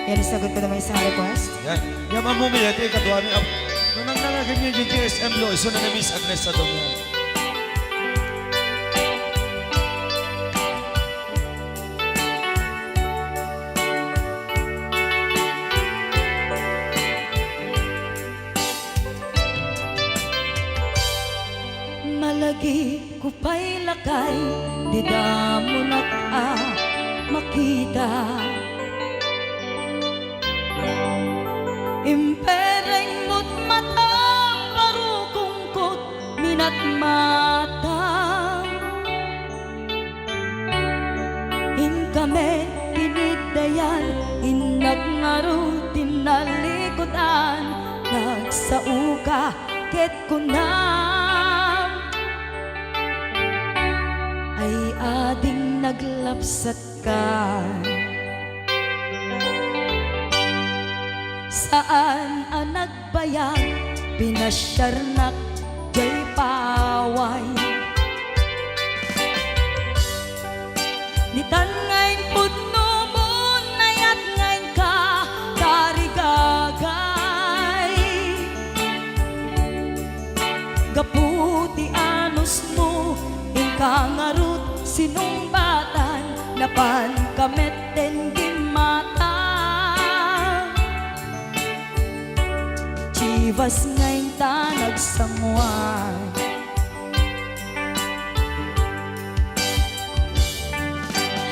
Yan, sagot ko naman sa request. Yan. Yan mamumili. Ito yung kadwa ni Ab. Nung nangangagin niya yung GSM Lo, iso na Miss Agnes sa dong yan. Malagi ko pa'y lakay, di da mo makita. Impereng mo't mata, parukungkot minat mata. In kami tinigdayan, inagnaro tinalikodan, nagsauka ket kunam. Ay ading naglapsat ka. Saan ang nagbayag, pinasyarnak jay paway. Nitan ngayon pudno mo, nayat ngayon ka, tarigagay. Gaputi anos mo, inkangarut sinumbatan, napan kameten gimata. Chivas ngayon ta nagsamuan.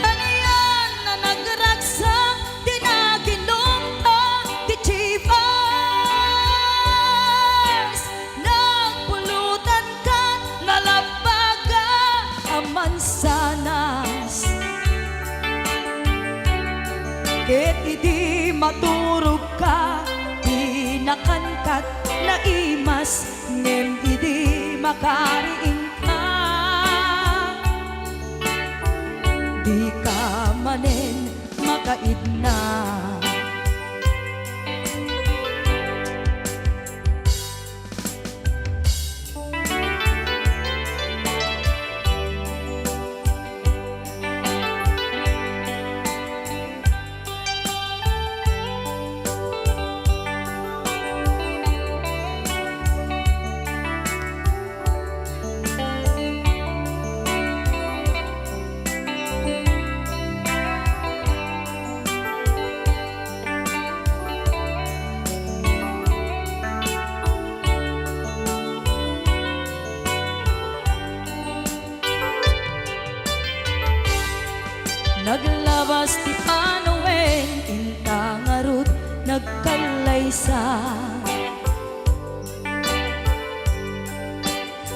Ano yan na nagragsak, di na ginumpa, di Chivas. Nagpulutan ka, nalabaga, aman sanas. Ket idi maturog ka, nakankat na imas, ngem idi makariing ka. Di ka manen makaidna. Naglabas ti Panoen, intangarut nagkalaysa.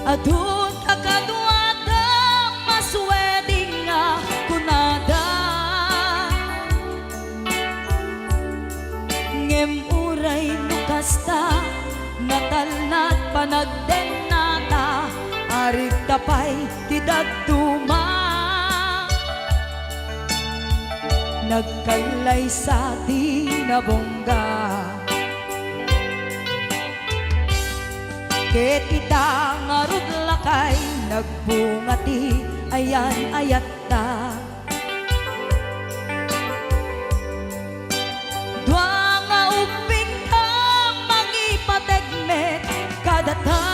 Adun akadwada, masweding nga kunada. Ngem uray nukasta, natalnat panagdenata, arit tapay ti dagduma. Nagkailay sa tinabongga. Ket ita ngarud lakay, nagbungati ayan ayatta. Dua nga uping ka, mangipategmet kadata.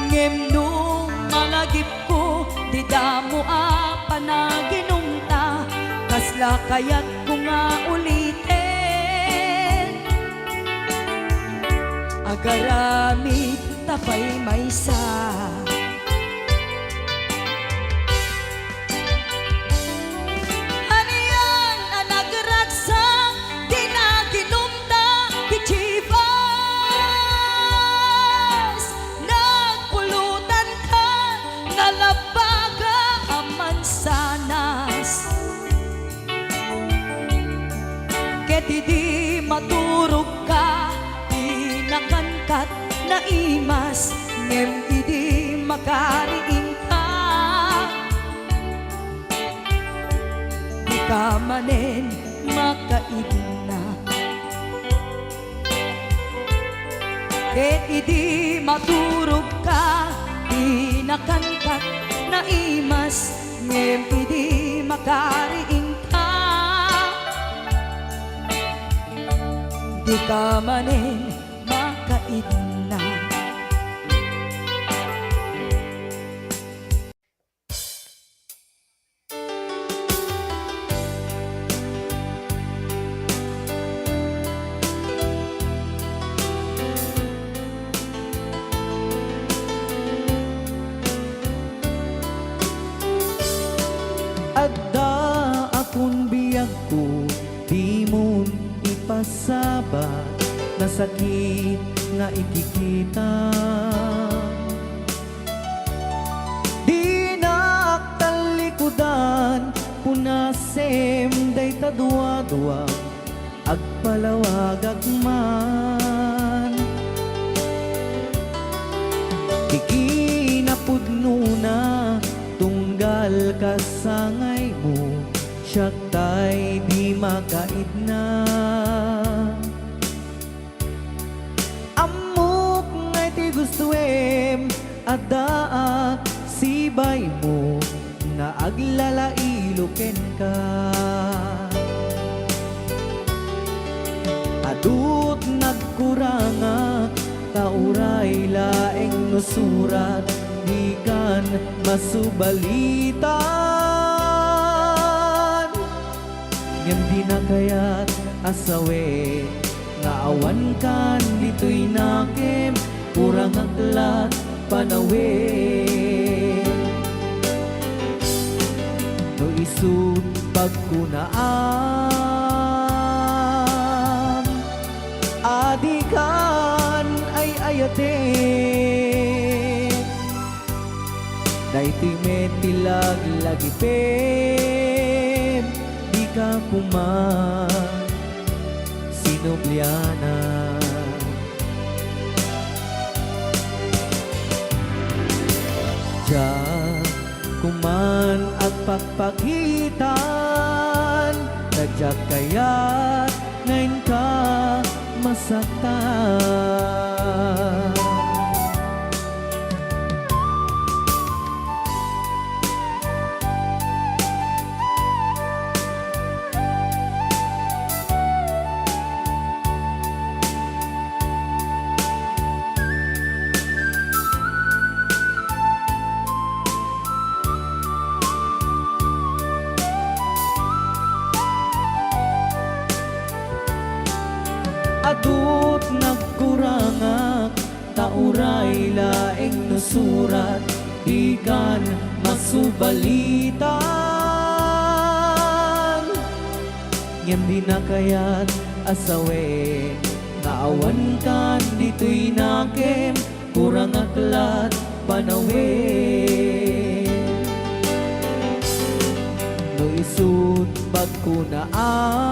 Ngem nung malagip ko, di damo panaginumta, kasla kayat ko nga ulitin. Agaramid tapay maysa. Ano yan ang nagragsak, di na ginumta, di Chivas. Nagpulutan ka, nalabaga, aman sanas. Ket idi maturog ka, di nakankat na imas, ngem idi makariing ka. Di ka manen makaidna. Ket idi maturog ka, di nakankat na imas, ngem idi makariing di ka manin makaidna. Adda akong biyag ko, di mo ipasabat na sakit nga ikikita. Di naktalikudan, punasem day tadwa-dwa, agpalawag agman. Di kinapudno na, tunggal kasangay mo, siya tay di makaidna. Amok ngay ti gustuem, adaa sibay mo, nga aglalailuken ka. Adut nagkuranga, kauray laeng nusurat, di kan masubalitan. Ngem di na kaya't asawe, nga awan kan dito'y nakem, kurang aklat panawe. No isut pagkunaam, adikan ay ayate. Daito'y metilag lagi pem, di ka kuman sinubliana. Diyan kuman ang pagpagitan, nadyak kaya't ngayon ka masaktan. Adut nagkurangak, tauray laeng nusurat, di kan masubalitan. Ngem di na kaya't asawe, nga awan kan dito'y nakem, kurang aklat panawe. No isut pagkunaam,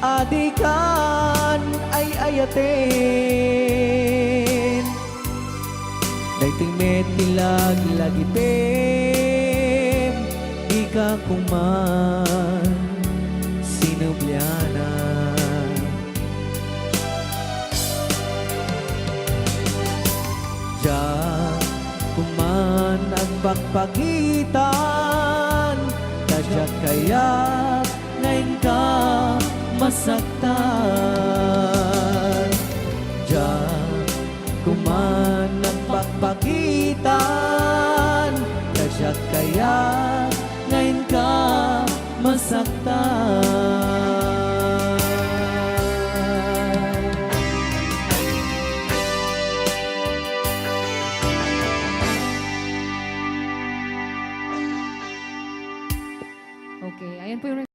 adikan ay ayaten. Dayto'y metilag lagi pem, di ka kuman sinubliana. Diyan kuman ang pagpagitan, tadyak kaya't ngayon ka masaktan. Diyan kuman ang pagpagitan, tadyak kaya't ngayon ka masaktan. Okay, ayan po yung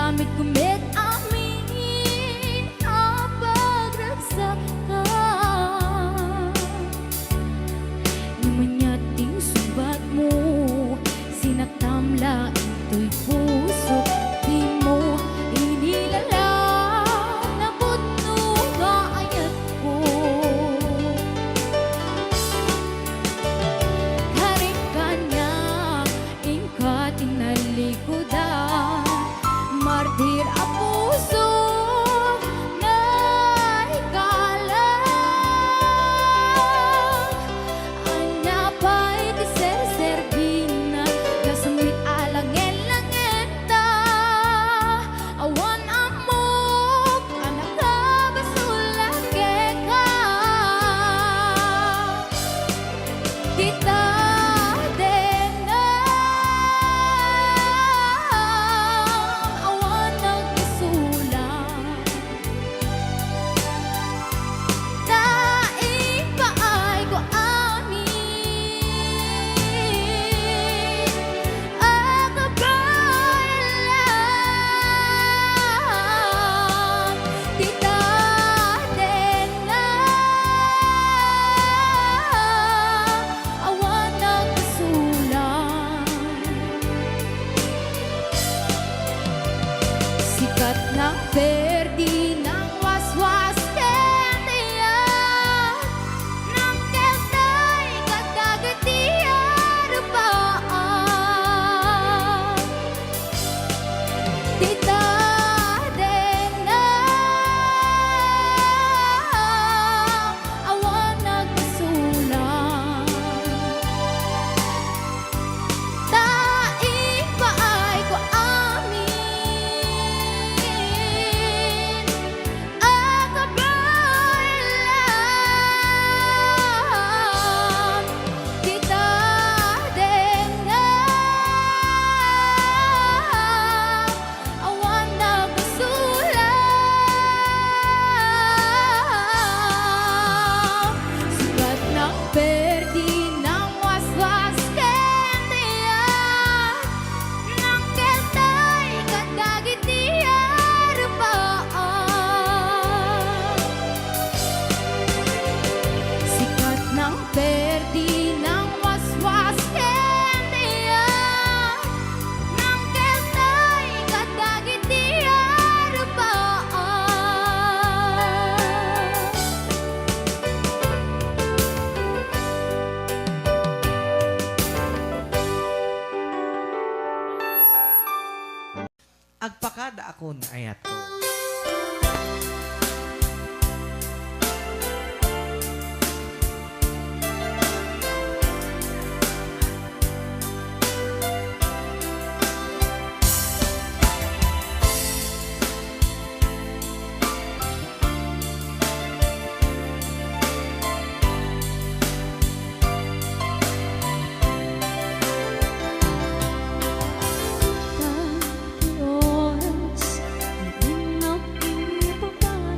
Gamit-gumit amin ang pagragsakan. Lumanyating subat mo, sinaktamla ito'y puso. Di mo inilalang na putno kaayat ko. Karing kanya, ingka tinalikudan. Martir ang puso na ikalang. Anya pa'y tisersergina, kasamit alangin-langenta. Awan amok, anak ka basulake ka. Kita awan nagsulang. Daing paay ko amin ang kabayan. Tita awan nagsulang. Sikat ng perdi ng waswas kendiya, ng keltay kadagatiya rupaan. Tita awan nagsulang. Daing paay ko amin ang kabayan. Kita awan nagsulang. Sugat ng perdi ng waswas kendiya, ng keltay kadagitiya rupaan. Sikat ng perdi ng waswas kendiya, ng keltay kadagitiya rupaan. Agpakada ako na ayat ko. Oras, hindi na pinapabalik.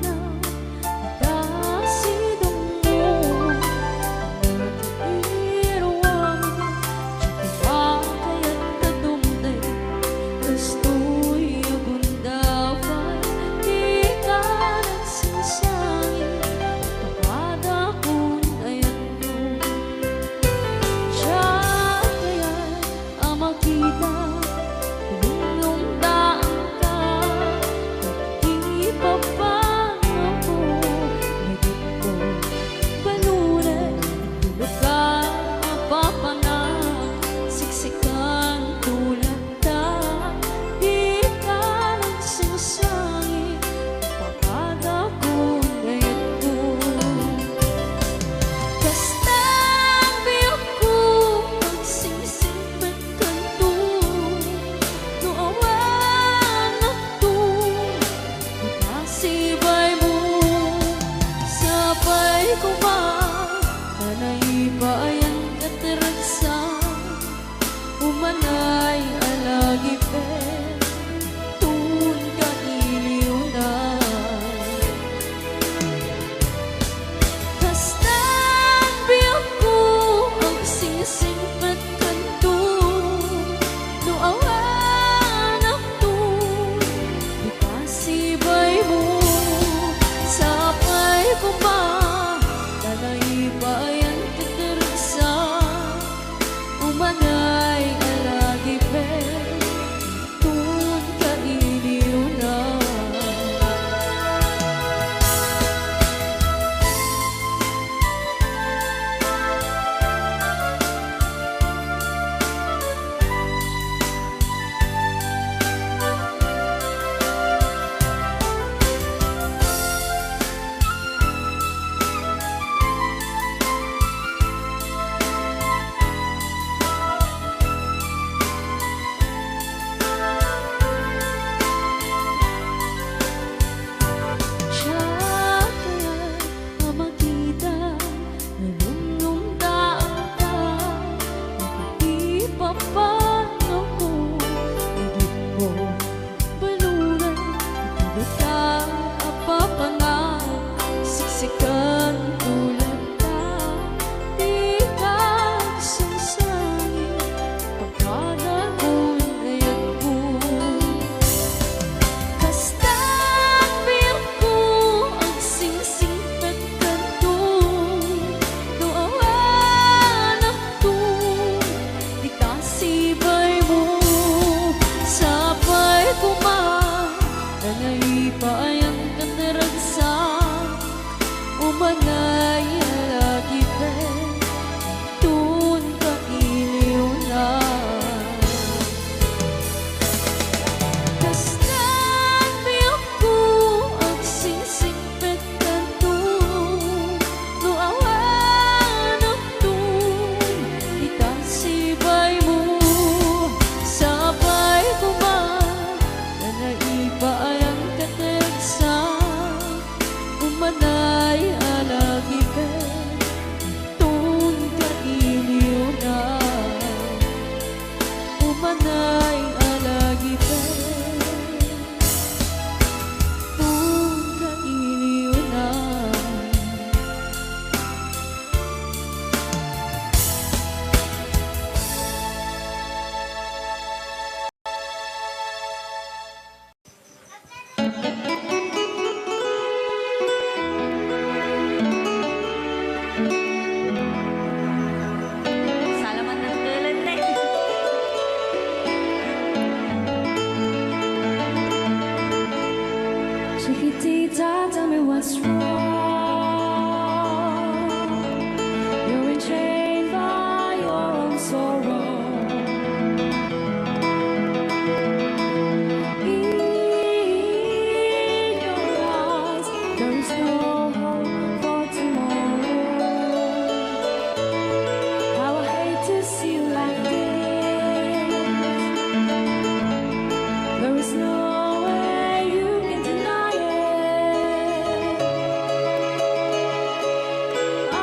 what's wrong. You're enchained by your own sorrow. In your eyes, there is no hope for tomorrow. How I hate to see you like this. There is no way you can deny it. I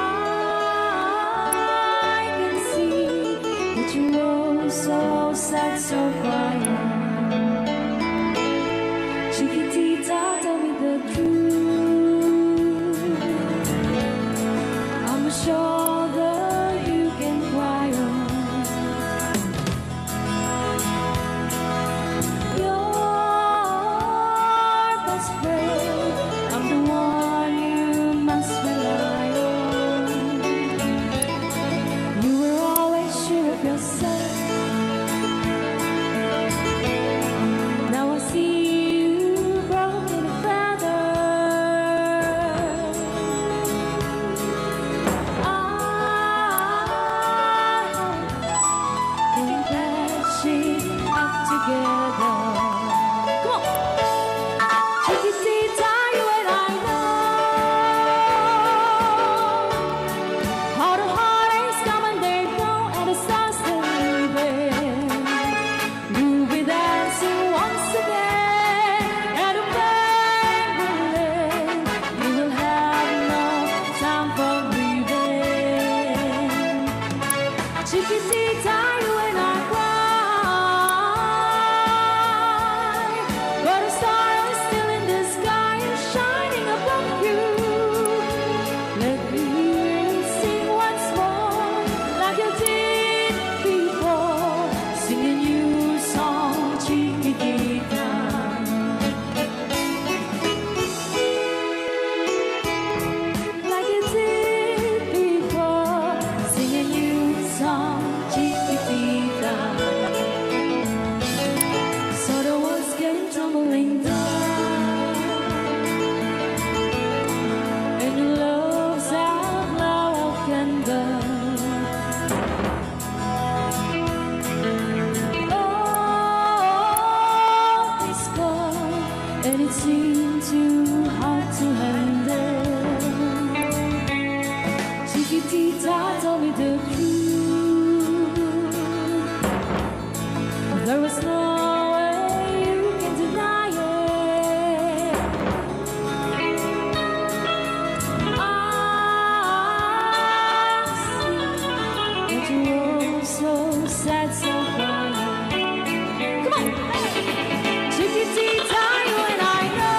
can see that you were so sad, so quiet. Chiquitita, tell me the truth. I'm a shoulder you can cry on. Your best friend, I'm the one you must rely on. You were always sure of yourself. Now I see you broken a feather. I think patching up together. Come on, Chiquitita, you and I know how the heartaches come and they go, and the stars are leaving. You'll be dancing once again, and the pain will end. You will have no time for breathing. Chiquitita, you and I cry, but a star is still in the sky and shining above you. Let me hear you sing once more, like you did before, sing a new song, Chiquitita. Like you did before, sing a new song, Chiquitita. So the walls came tumbling down, and your love's out now can burn. Oh, it's gone, and it seemed too hard to handle. Chiquitita, tell me the truth. There was no way you can deny it. I see that you were so sad, so quiet. Come on, Chiquitita, you and I know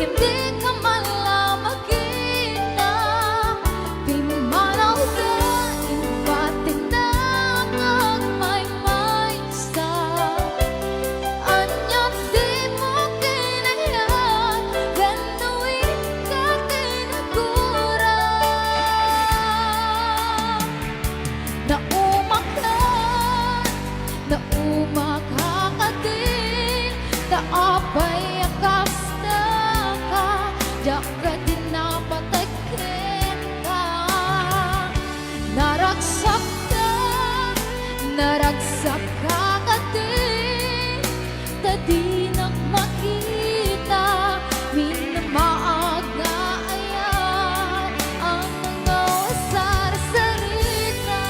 hindi ka man lang makita. Pimanaw ka, imbati na magmaymay sa anya di mo kinaya, ganuin ka kinagura. Naumakakadin, taapay akas na ka, diyak ka din napatakin ka. Naragsak ka kadin, tadi makita, minamaag nga ayan, ang mga wasar-sarita.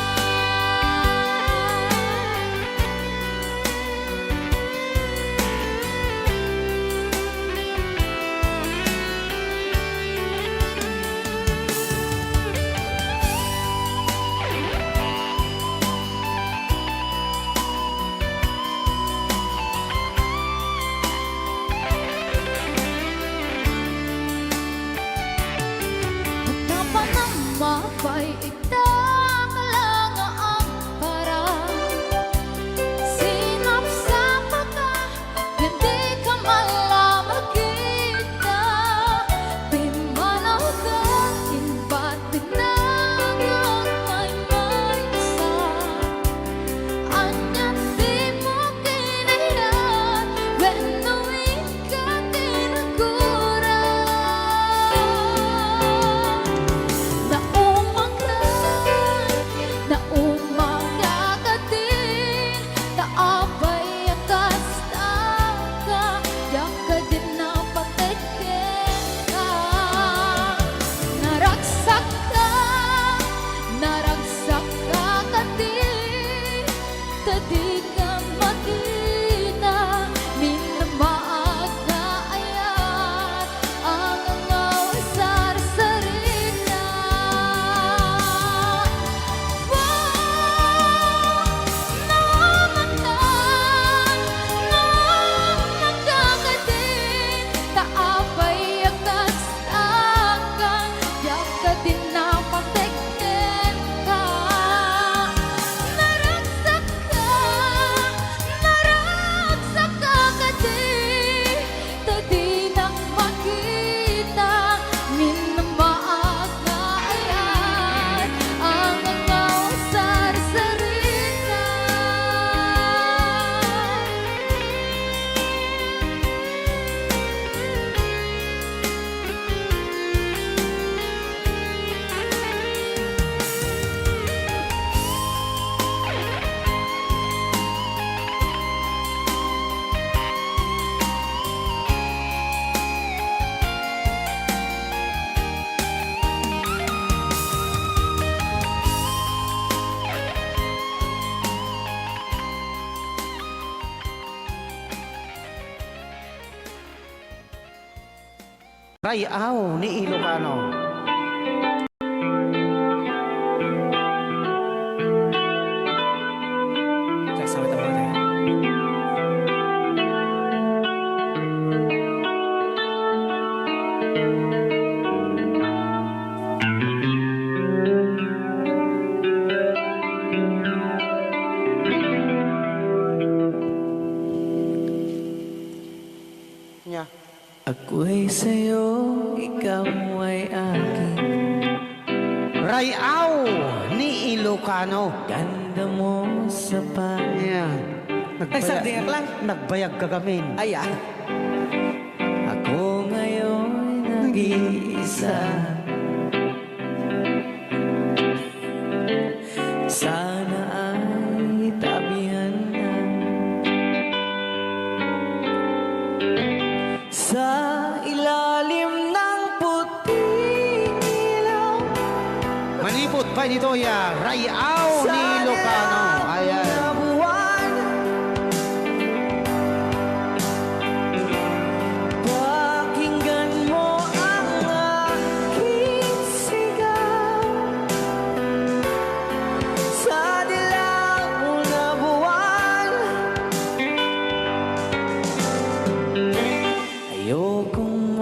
Mapay itang lang ang parang sinap sa mata, hindi ka man makita. Pimanaw ka, imbati na magmaymay sa anya di mo kinaya, ganuin ka kinagura. Naumakakadin, taapay akas na ka, diyak ka din napatakin ka. Naragsak ka kadin, tadi ka makita, minamaag na ayan, ang mga wasar-sarita. Nakakadin, taapay akas na ka, diyak ka din napatakin ka. Naragsak ka kadin, tadi makita, minamaag na ayan, ang mga wasar-sarita. Rayaw ni Ilocano. Sasabi tayo mga tayo. Yeah. Ako'y sa'yo, ikaw ay akin. Rayaw ni Ilocano. Ganda mo sa Ayan. Ay, sardiyak lang. Nagbayag ka gamin. Ayan. Ako ngayon nag-iisa. Sana ay tabihan na sa ilalim ng puting ilaw. Manipot pa nito ya. Rayaw ni Ilocano. Ayan. Pakinggan mo ang aking sigaw sa dilaw na buwan. Ayokong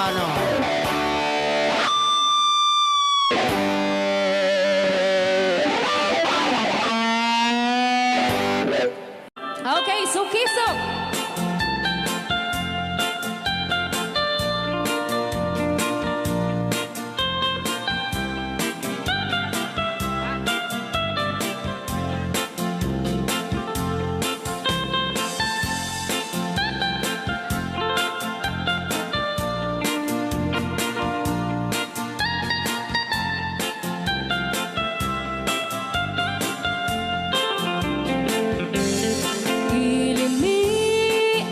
Ilocano. Okay, Sukisok. Ilimi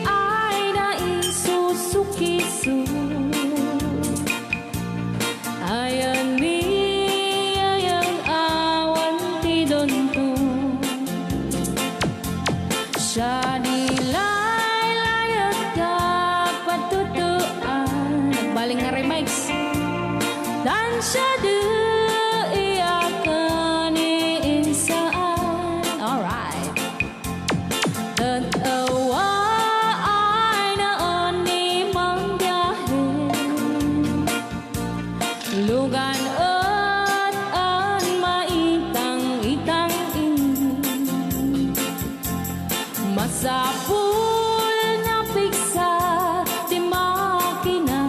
ay naisusukisu. Ayan mi ayang awan ti donto. Siya nilay layat ka patutuan. Nagbaling nga remix. Dan siya iyakan iinsaan. Alright. Tatawa ay naon ni mang biyahe. Lugan at an maitang-itang ini. Masapul na piksa di makina.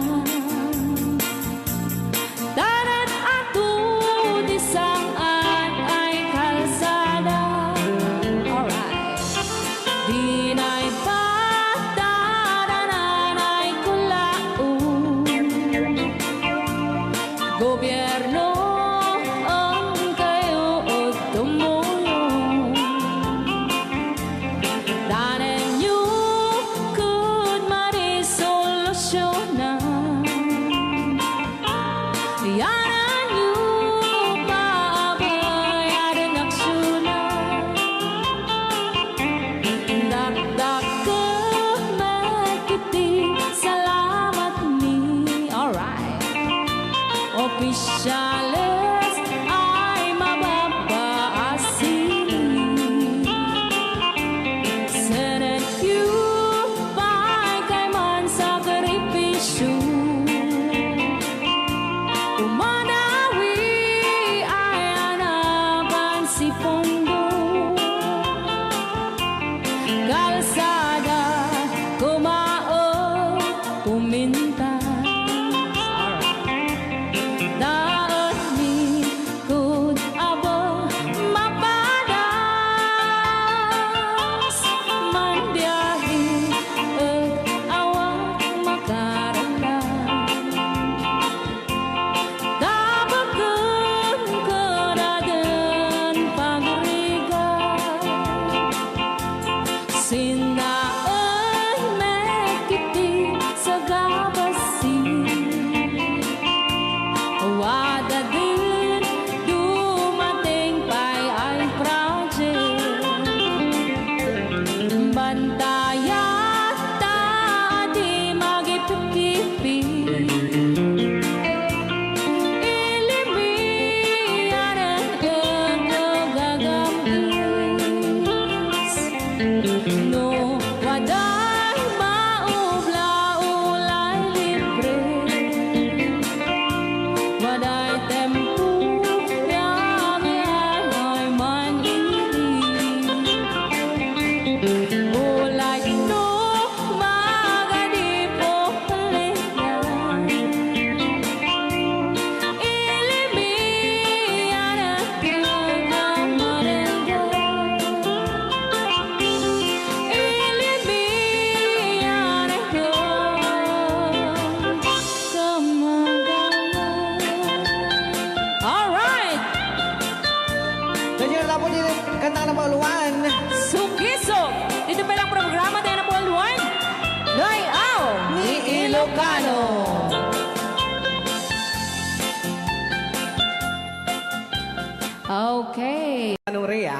Darat ato di saan ay kalsada. Alright. Dinay patadanan ay kulaon. Gobyerno ang kayo o tumulong. Danan nyo kud marisolusyonan. Yanan nyo paabayan ang aksyonan. Dakdak ka magkiti, salamat mi. Alright. Opisyales ay mababaasin. Senate you kay man sakripisyo. Umanawi ay anaban si Pondo. Kalsada, kumaon, pumintas. Daan ni kud abo mapadas. Mandiyahi at awang makaratan. Dabagan karadan pagrigan. Sinaay mekiti sa gabasi. Wada din dumating pa'y ay project. Bantayat ta di magipikipi. Ilimi yaran gagamis. No waday maubla-ulay libre. Waday tempo yang ay man ini. Ulay no magadi po palihan. Ilimi yaran gagamarenda. Ilimi yaran gagamarenda. Alright! Ganyan na po din kanta ng pauluan. Sukiso! Dito pa lang programa tayo na Paul Juan. Layaw ni Ilocano. Okay. Anong Rhea?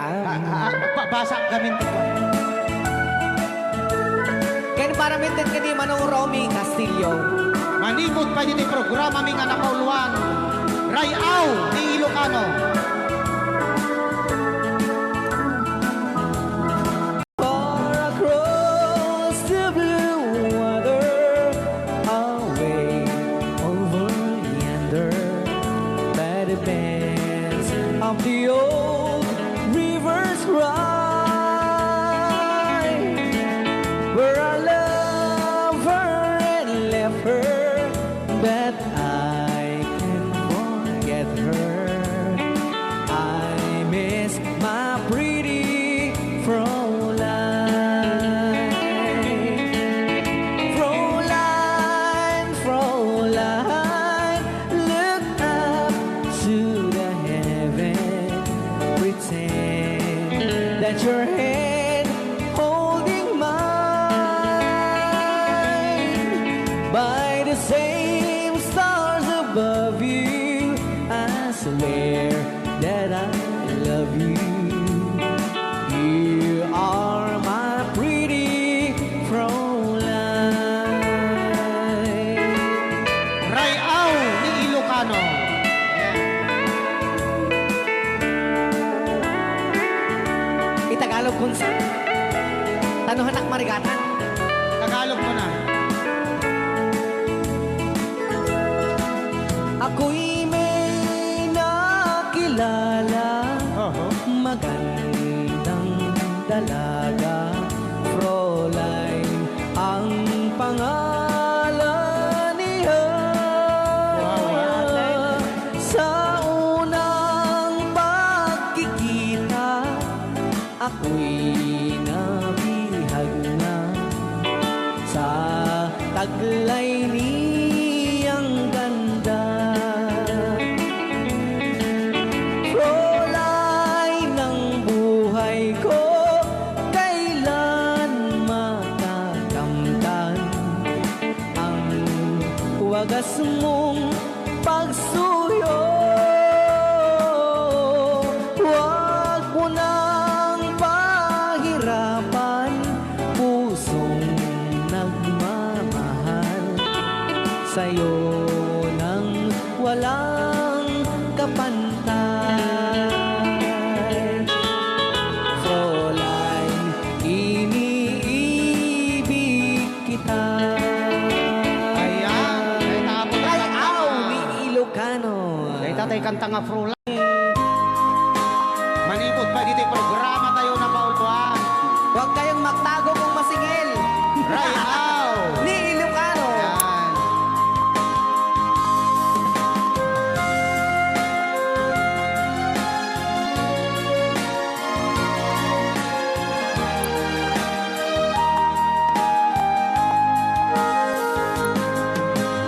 Basa kami. Kaya para mintin ka di Manong Romy Castillo. Manipot pa dito yung programa ming anak kauluan. Rayaw ni Ilocano. Far across the blue water, away bends of the old rivers run, where I love her and left her, but I can't forget her. I miss my pretty Fräulein. Fräulein, Fräulein, look up to the heaven, pretend that your hand holding mine. By the same stars above you, I swear that I love you. You are my pretty Fräulein. Rayaw ni Ilocano. Itagalog kung sa Tanuhan ak marigatan. Tagalog mo na. Ako'y may nakilala, magandang dalaga, Fräulein ang pangalan niya. Sa unang pagkikita, ako'y nabihag na sa taglay niyang ganda. Fräulein ng buhay ko, kailan matakamtan ang wagas mong pagsuyo. Huwag mo nang pahirapan pusong nagmamahal sa'yo nang walang kapantay. Fräulein, iniibig kita. Ayan. Ay, tapos na lang. Rayaw ni Ilocano. Ay, tatay kanta nga Fräulein. Manipot pa dito yung programa tayo na pauluan. Huwag kayong magtago kung masingil. Rayaw. Ni Ilocano. Ayan.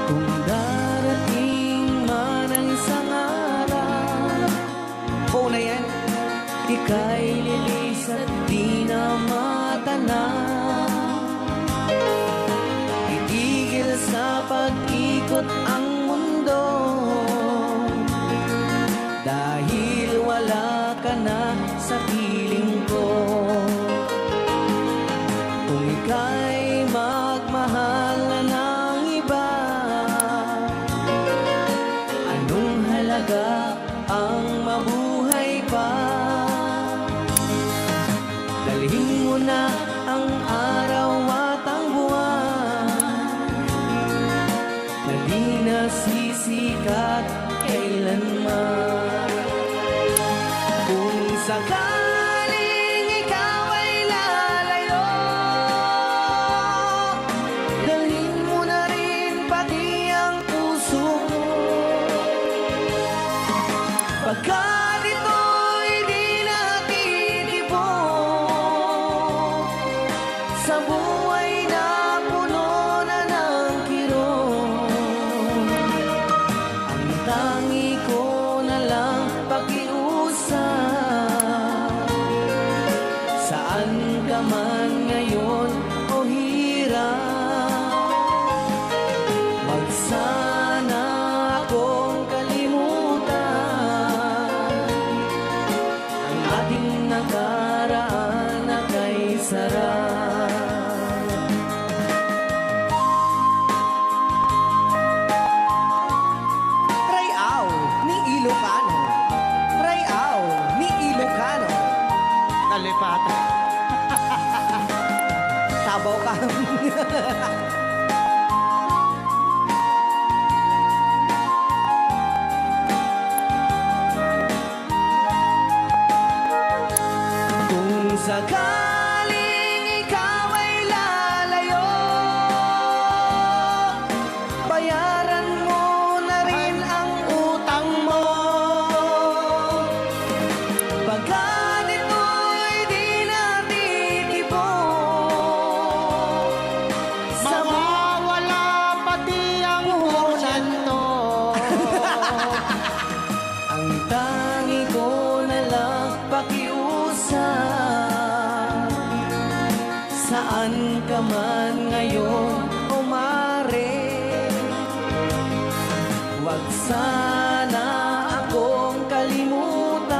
Kung darating man ang isang araw, una yan, ika'y lilis at di na matanaw. Itigil sa pag-ikot ang mundo, dahil wala ka na sa piling ko. Kung ika'y magmahal na ng iba, anong halaga ang mabuhay pa? Dalhin mo na ang araw at ang buwan, na di nasisikat kailanman. Kung sakaling ikaw ay lalayo, dalhin mo na rin pati ang puso mo. Pagkat ito'y di natitibok sa buhay na puno na ng kirot, ang tangi ko na lang pakiusap. Saan ka man ngayon o hirap, wag sana akong kalimutan. sana akong kalimutan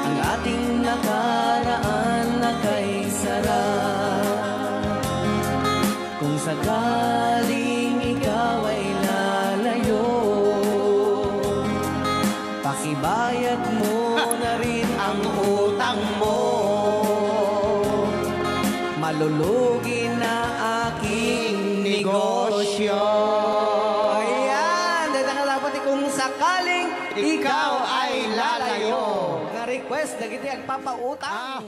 ang ating nakaraan na kay sarap. Kung sakaling ikaw ay lalayo, pakibayad mo na rin ang utang mo. Malulugi na aking negosyo. Ayan, dahil nakalapat kung sakaling ikaw ay lalayo. Nga request, nagiti ang papautang.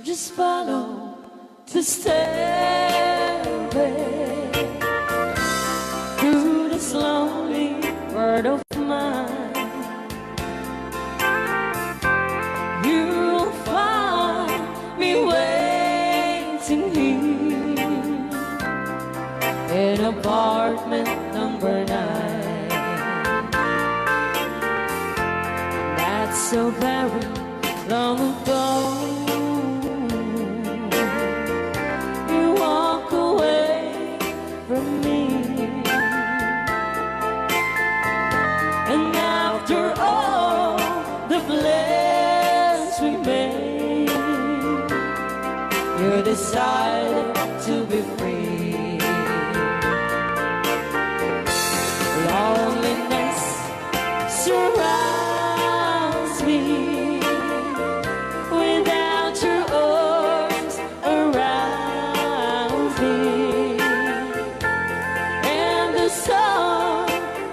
Just follow the stairway through this lonely world of mine. You'll find me waiting here in apartment number 9. That's so very long ago. You walk away from me, and after all the plans we made, you decided to be free. Loneliness surrounds me without your arms around me, and the sun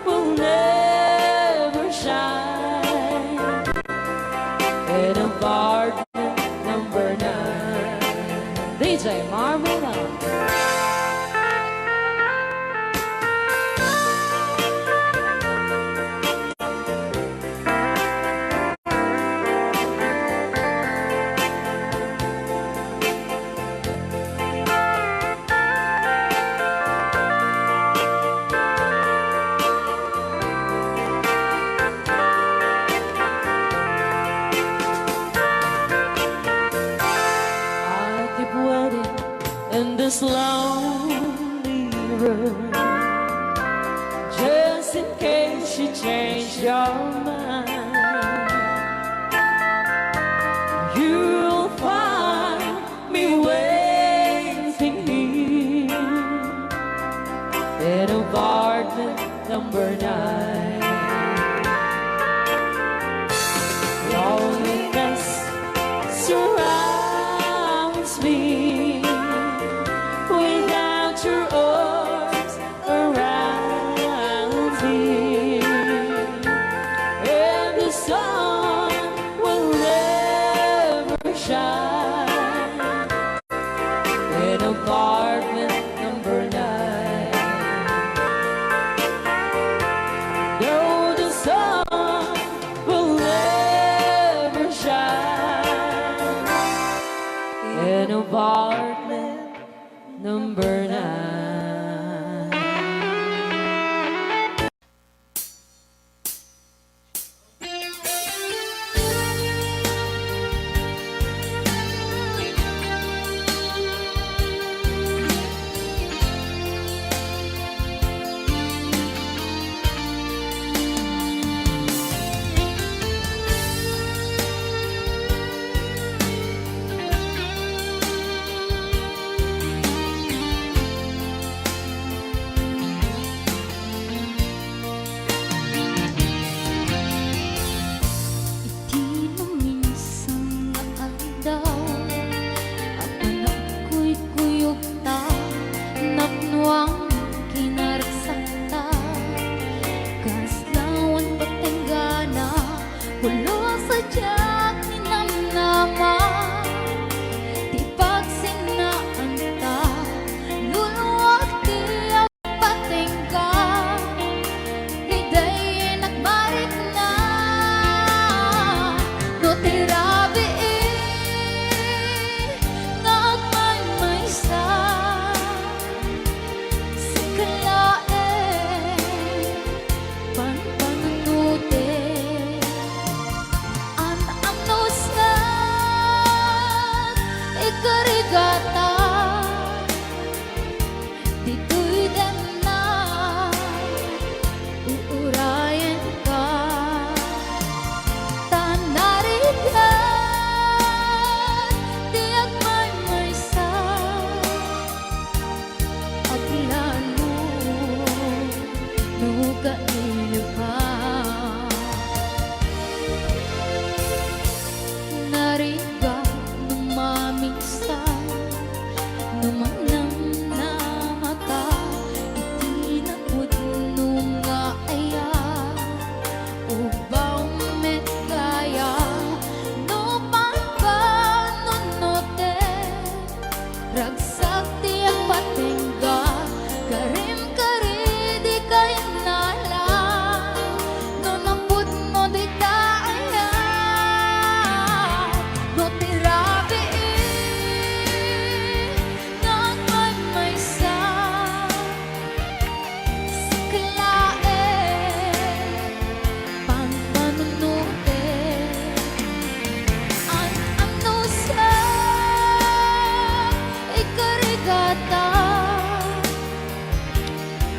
will never shine in apartment number 9. DJ Marvela. I keep waiting in this lonely room, just in case you change your mind. You'll find me waiting here in apartment number 9. Loneliness surrounds me without your arms around me, and the sun will never shine in apartment number 9. No, the sun will never shine in apartment number 9. Di mo minsan naandaw Apan ako'y kuyog ta Napnuang kinaragsata Kaslawan patenggana Hulo sa tiyak ni namnama Di pagsinaan ta Luluwag di ang patengga Hiday nagbarik na No tirabi Nga agmay may sa Sikala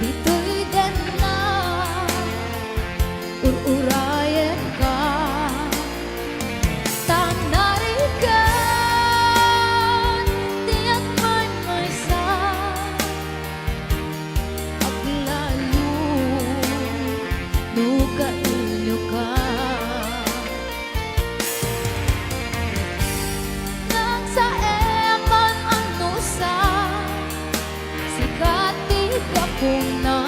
dito'y din na ururayan ka. Tanarikan, tiyak may sa aglalu, nuka ilyo ka. Nagsa eman ano sa sikati ka na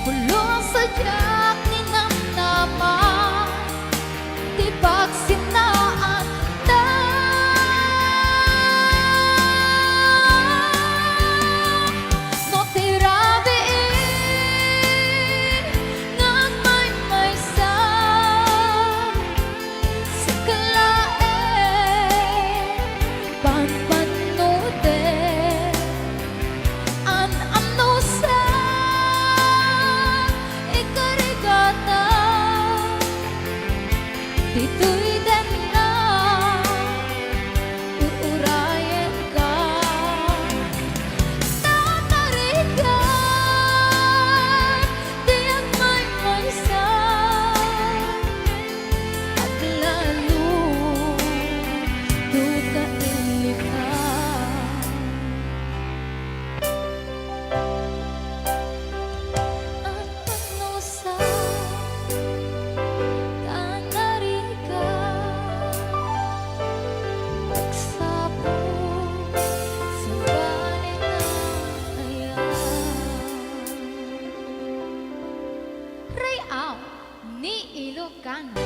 kulong sadyak ni namnama di pagsinaan na no tirabi ngang may sa sikalae panpanude an ano sa ikarigata dito'y din na uurayan ka. Tatarikan, tiyak may sa at lalo duka ilika. Ang ano sa tanarika pagsapong sa banin na ayan. Rayaw ni Ilocano.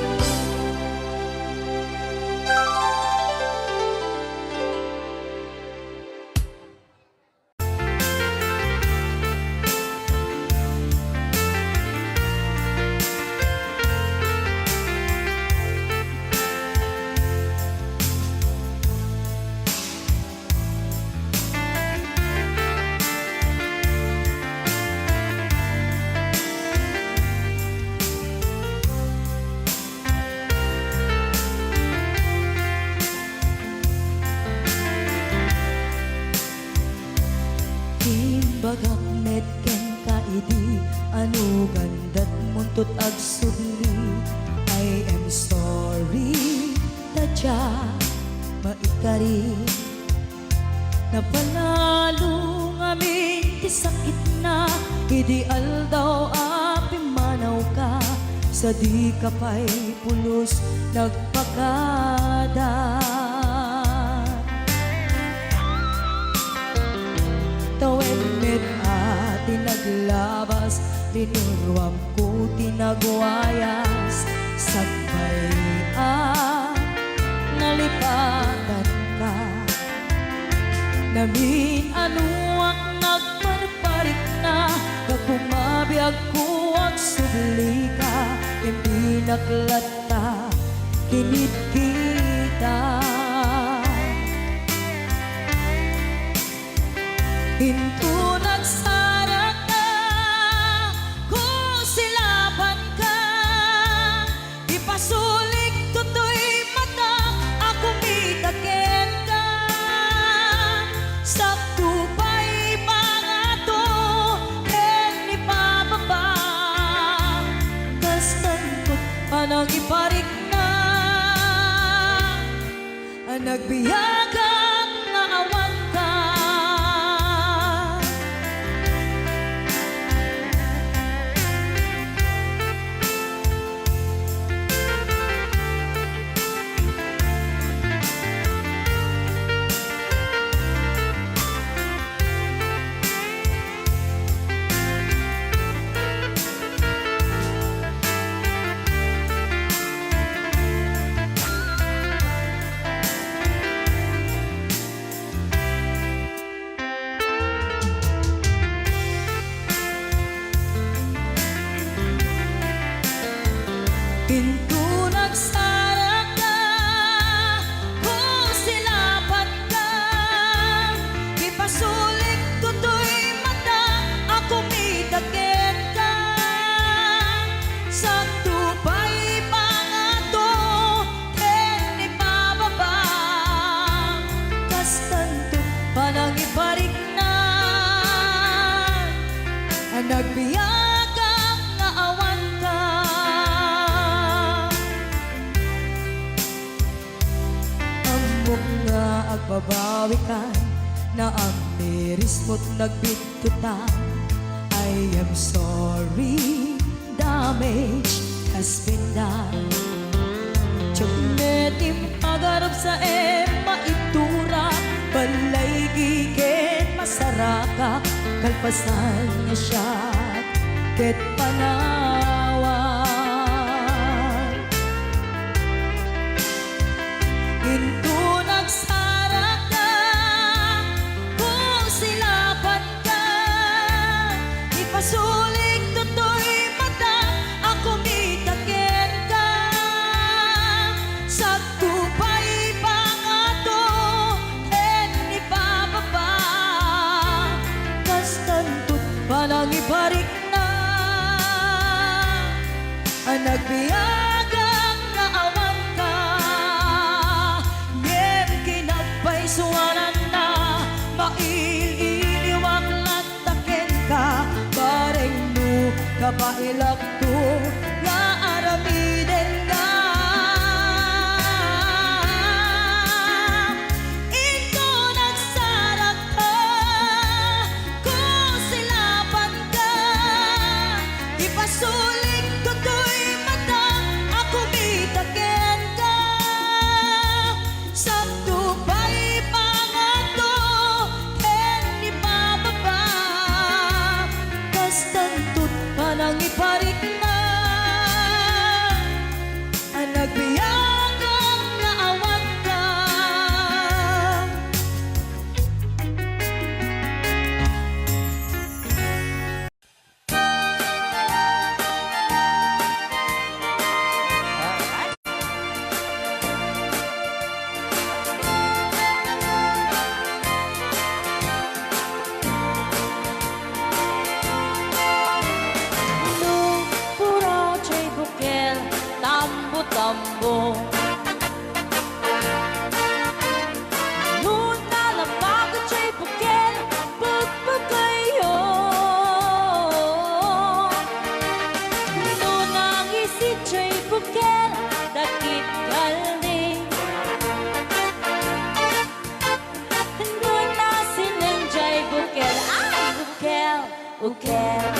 Timbagak medken kaidi anu gandat muntut ag sudli. I am sorry tadya maikari napanalo ngamin ti sakit na idi aldaw api manaw ka sa di kapay pulos nagpakada. Tawen met ati naglabas, tinuruam ko tinagwayas. Sagbay nalipatan ka. Namin ano ang nagparparit na, kagpumabiyag ko ang subli ka. Hindi naklata, kinit kita. Hinto nagsarat na kung silaban ka. Ipasulik tutoy mata ako mitaken ka. Sakto pa'y mga to ken ipababa. Kastangkot anang iparik na ang nagbiyagang naawan ka. kawikan na ang miris mo't nagbitutan. I am sorry, damage has been done. Tiyagnetim agarap sa maitura, balay gigen masaraka, kalpasan niya siya ket panawan. Into nagsaraka kung silapan ka, ipasulig tutoy mata, ako mitaken ka. Sa tupay pangato, ni bababa, kastantut panang ibarik na, ang nagbiyagang naawan ka. Ngem kinapay suwanan na, maililiwag lataken ka, bareng no kapailak to, nga aramiden ka. Ito nagsarak ka, kung silapan ka, ipasulig tutoy mata, ako mitaken ka. Sa tupay pangato, ken ni bababa, kastantut panang iparik na, ang nagbiyagang naawan ka. Nung puro chay bukel, tambo-tambo. Nung nalabago chay bukel, pagpagayo. Nung nangisit chay bukel, dakit kaldi. Nung nasileng chay bukel, ay bukel, bukel.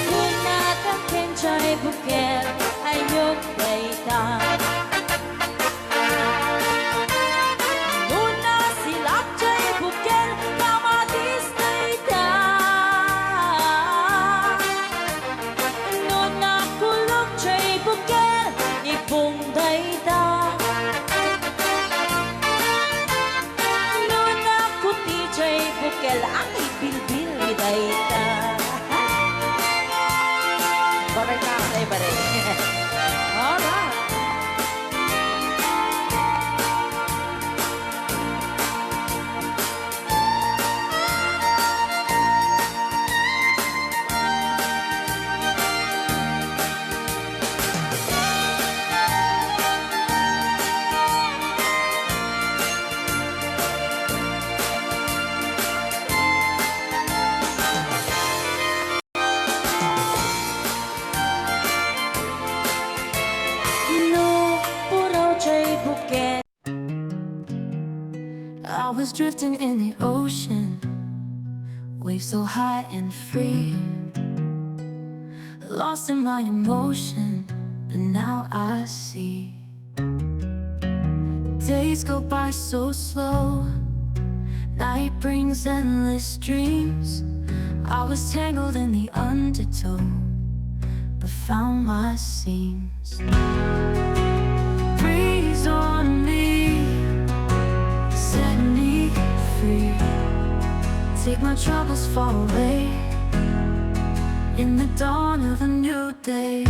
Kung natakin chay bukel, ay yung dayta. Nung nasilak chay bukel, kamatis dayta. Nung nakulog chay bukel, ipong dayta. Nung nakuti chay bukel, ang ibilbil ni dayta. Bakit na ako iba rin? Alright. No, puro chay buket. I was drifting in the ocean, waves so high and free, lost in my emotion, but now I see. Days go by so slow, night brings endless dreams. I was tangled in the undertow, but found my seams. Breeze on me, set me free. Take my troubles far away, in the dawn of a new day.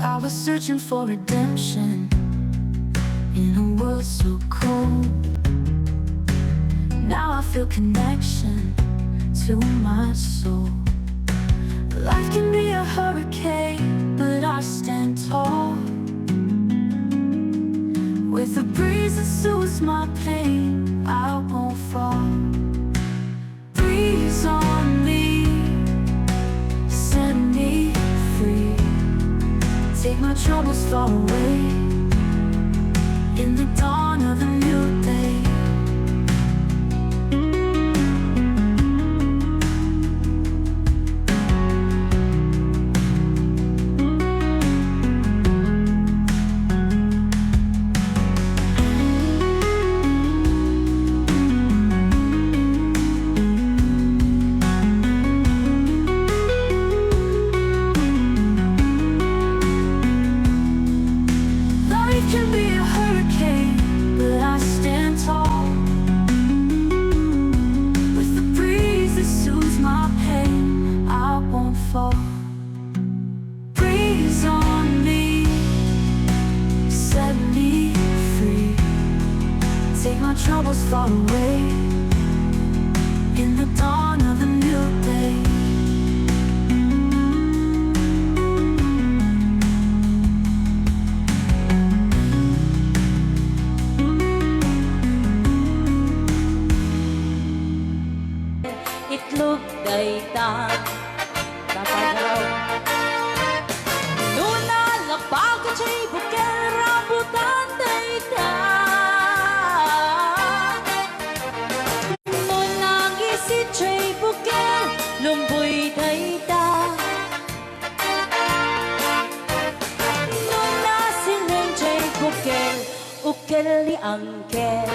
I was searching for redemption in a world so cold. Now I feel connection to my soul. Life can be a hurricane, but I stand tall. With a breeze that soothes my pain, I won't fall. Breeze on me, set me free. Take my troubles far away. In the dawn of a new day. Life can be a hurricane, but I stand tall. With the breeze that soothes my pain, I won't fall. Breeze on me, set me free. Take my troubles far away. In the dawn of a new day. Itlog dayta Kapagaw Luna lapag at siya'y bukel rambutan dayta Luna gisit siya'y bukel lumboy dayta Luna sineng siya'y bukel ukel ni angkel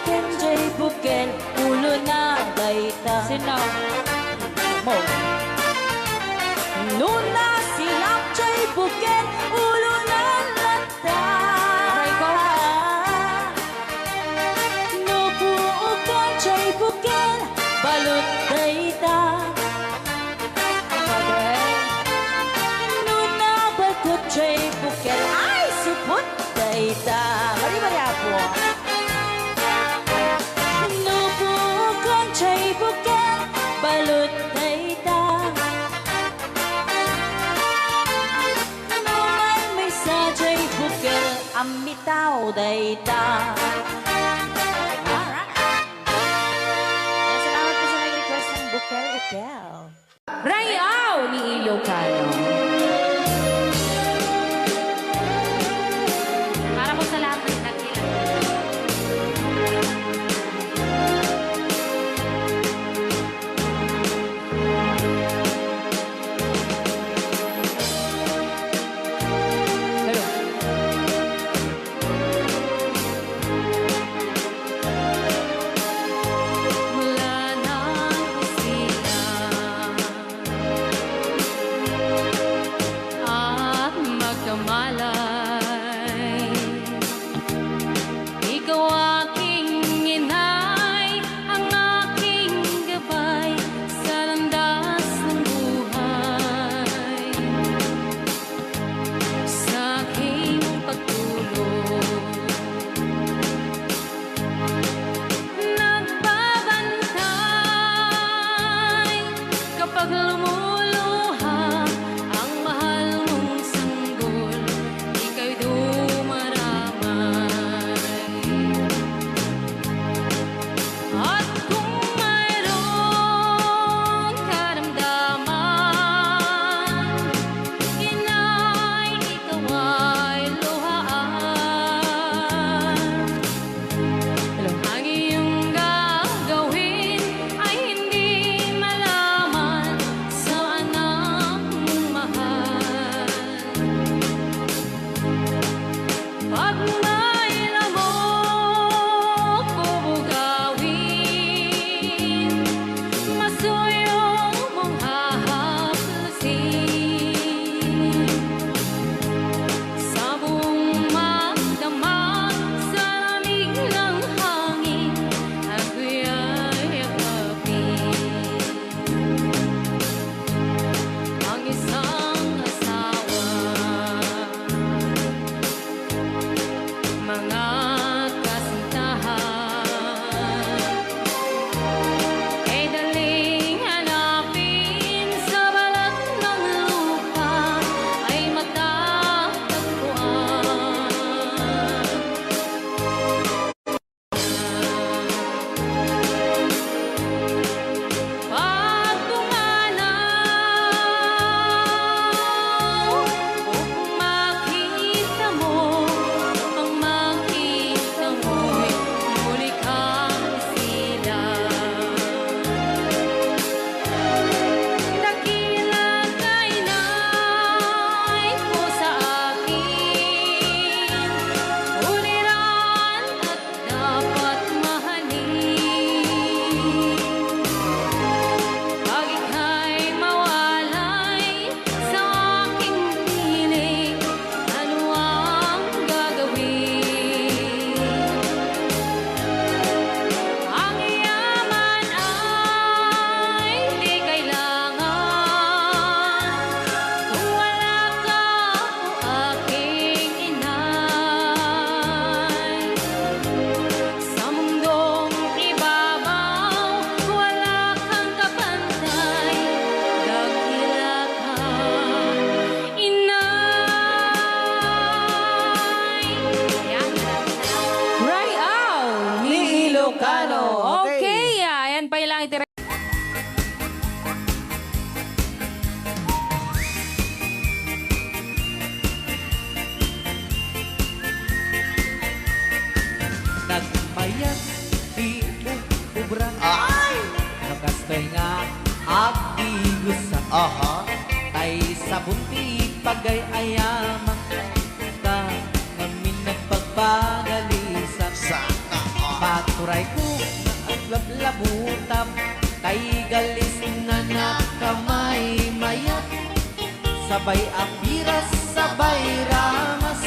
Kenjay bukel ulo na dayta Sinaw mo Nuna silap jay bukel ulo na lata Nupuukan jay bukel balut dayta Nuna bakut jay bukel ay suput dayta Mari-mari ako Chay bukel balut dayta Naman may sa chay bukel amitaw dayta Salamat po sa nag-request ng bukel-ukel Rayaw ni Ilocano Para po sa lahat ng nakilang pa ilang itira. Nagmayat di ubra ay nakastoy nga agigusa tay sa bunti pagay ayama ka ngamin nagpagpagalisa paturay ko aglablabutam kay galis na nakamay mayat sabay apiras sabay ramas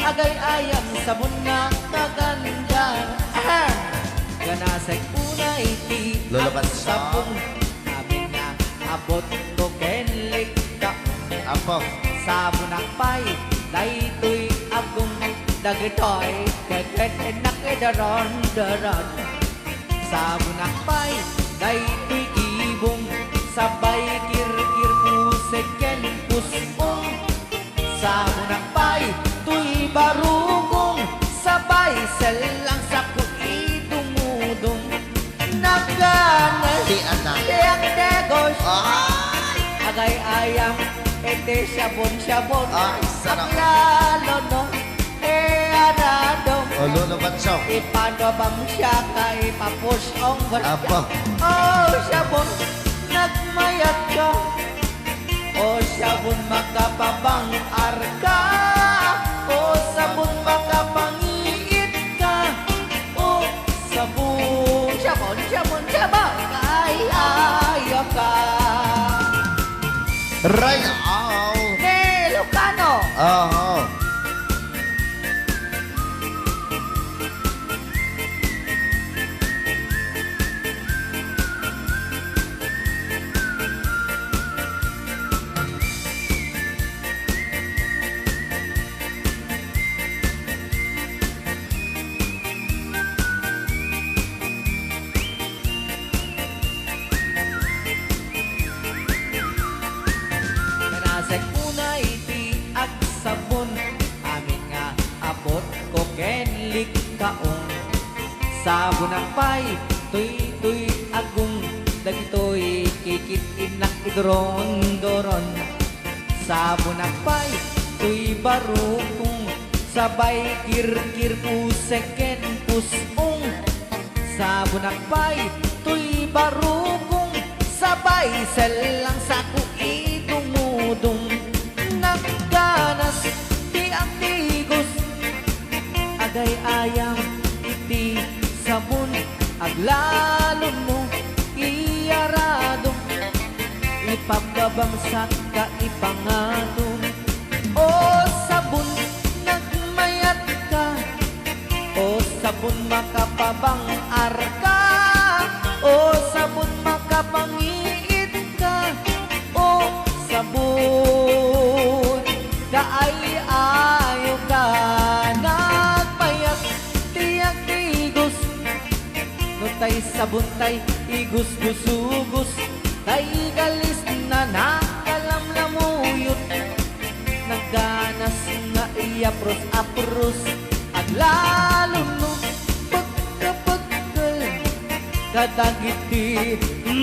agay ayam sabon na kaganda ganasay unay ti Lulaban ang siya. sabon amin na abot ko kenlik ka Apo. sabon ang pay daytoy agong dagitoy keket nakidaron daron sabon ang pay daytoy ibong sabay kirkir pusek ken pusong sabon ang pay tuy barugong sabay selang sa kuidumudong nagganal Di anak. tiyak degos agay ayam ete sabon-sabon Ay, sarap. lalo no anadong O, luluban siya. ipanobang siya kay papusyong Apo. oh sabon nagmayat ka oh sabon makapabang arka oh sabon makapangiit ka oh sabon sabon ay ayaw ka Rayaw. Hey, Lucano! Oo. Kanasay unay ti ag sabon amin nga abot ko kenlik kaong sabon ang pay tuy agong dagitoy kikit inak idron doron sabon ang pay tuy barukong sabay kirkir pusek ken pusong sabon ang pay tuy barukong sabay selang sa kuidumudong nagganas di ang tigos agay ayam iti sabon aglalo mo iyarado ipagabang sa kaipangato o sabon nagmayat ka o sabon makapabang arka o sabon makapangiit ka o sabon kaay-ayo ka nagpayak tiyak tigos no tay sabon tay igus-gusugos tay galis na nakalamlamuyot nagganas nga iapros-apros at lalo no pagkapagkal kadagiti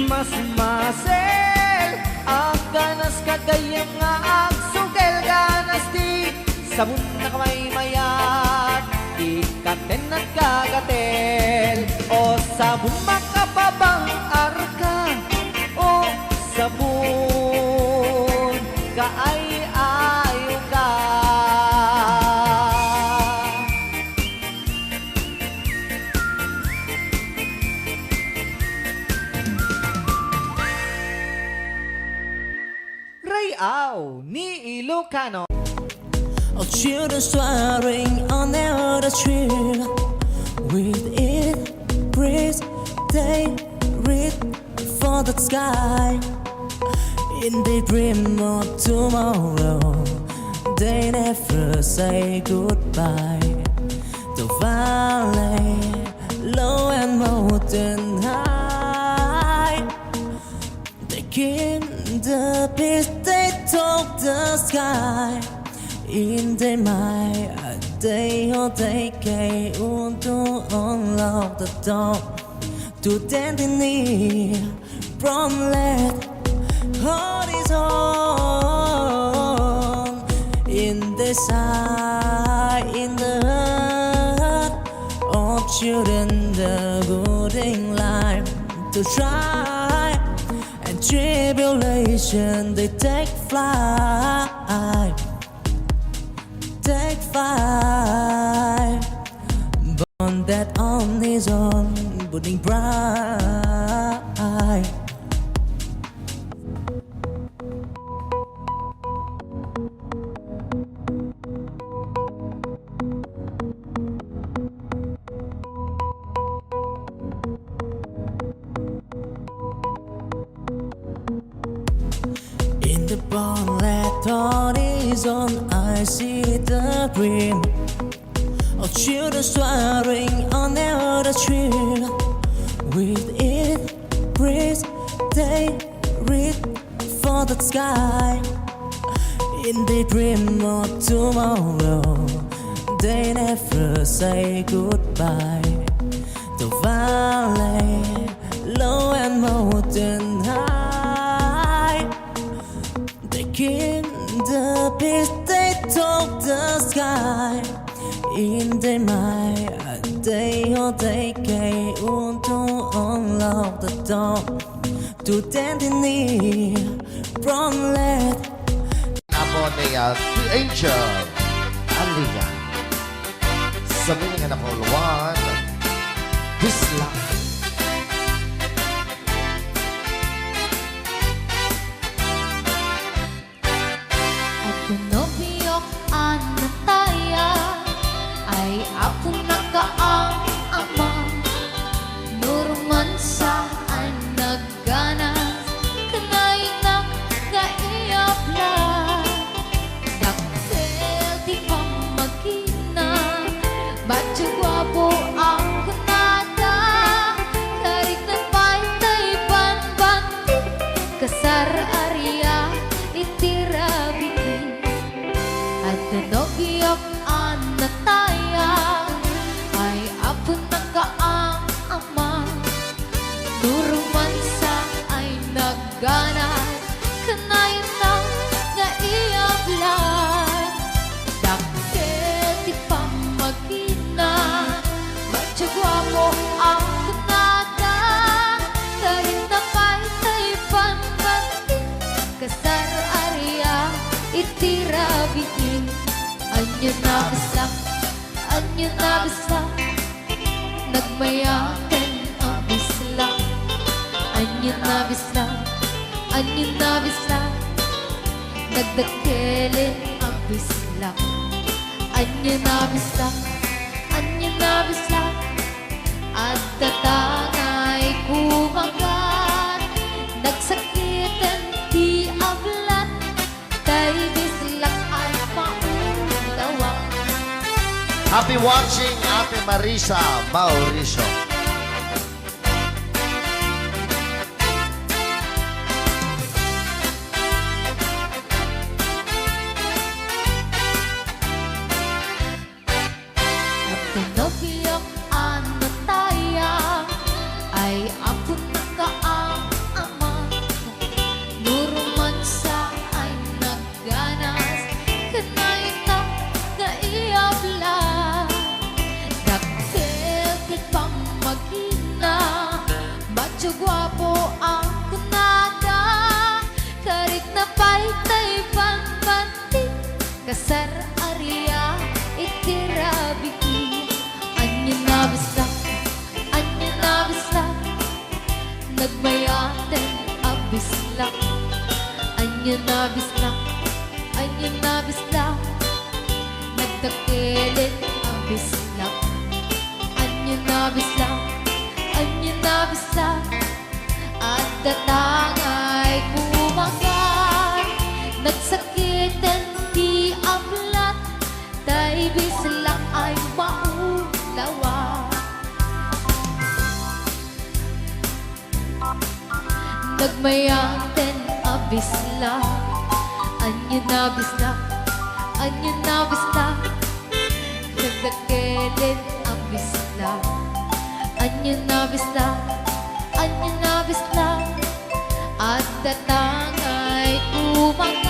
mas masel ang ganas kagayam nga agsugel ganas di sabon na kamay mayat ikaten at kagatel o sabon makapabang arka o sabon kaay-ayo ka Rayaw ni Ilocano. Of children swearing on their trail. With it, breeze, they read for the sky. In the dream of tomorrow, they never say goodbye. The valley, low and mountain high. They came the peace, they took the sky. In the mind, they all take care to unlock the door. to destiny from let horizon in the sky in the heart of children the golden life to try and tribulation they take flight born that on his own burning bright. In the bonnet horizon, I see the dream of children soaring on the tree. With it, breeze, they reach for the sky. In the dream of tomorrow, they never say goodbye. The valley, low and mountain high, they keep the peace, they talk the sky. In their mind, they gave to unlock the door to destiny from let. Ako ni The Angel Alia sa miling na Pauluan Bisla. At pinobiyok ang nataya ay ako nakaang ama. Nurman saan nagganas kanay na kaiyapla. Daktel di pa magina badyo gwapo ang kunada. Karik na pantay banbanti kasar area itirabiti. At pinobiyok ang nataya ay ako nakaang ama. Nuruman sa ay nagganas kanayon ng naiyablan. Daktil di pa magina badyo gwapo ang kunada. Karin na pa'y panbanti kasar area itirabitin. Anyo na bisla nagmayakan ang bisla. Anyo na bisla nagdakelin ang bisla. Anyo na bisla at tatangay kumagat. Nagsakitan di ablat kay bislak ay paundawa. Happy watching, Ate Marisa Mauricio. At pinobiyok ang nataya ay ako nakaang ama. Nuruman sa ay nagganas kanay na naiyabla. Daktil di pa magina badyo gwapo ang kunada. Karik na pa'y banbanti kasar area itirabiki. Anyo na bisla nagmayaten ang bisla. Anyo na bisla nagdakelin ang bisla. Anyo na bisla at datangay kumagat. Nagsakitan di ablat tay bisla ay maulawa. Nagmayaten ang bisla. Anyo na bisla nagdakelin ang bisla. Anyo na bisla Umang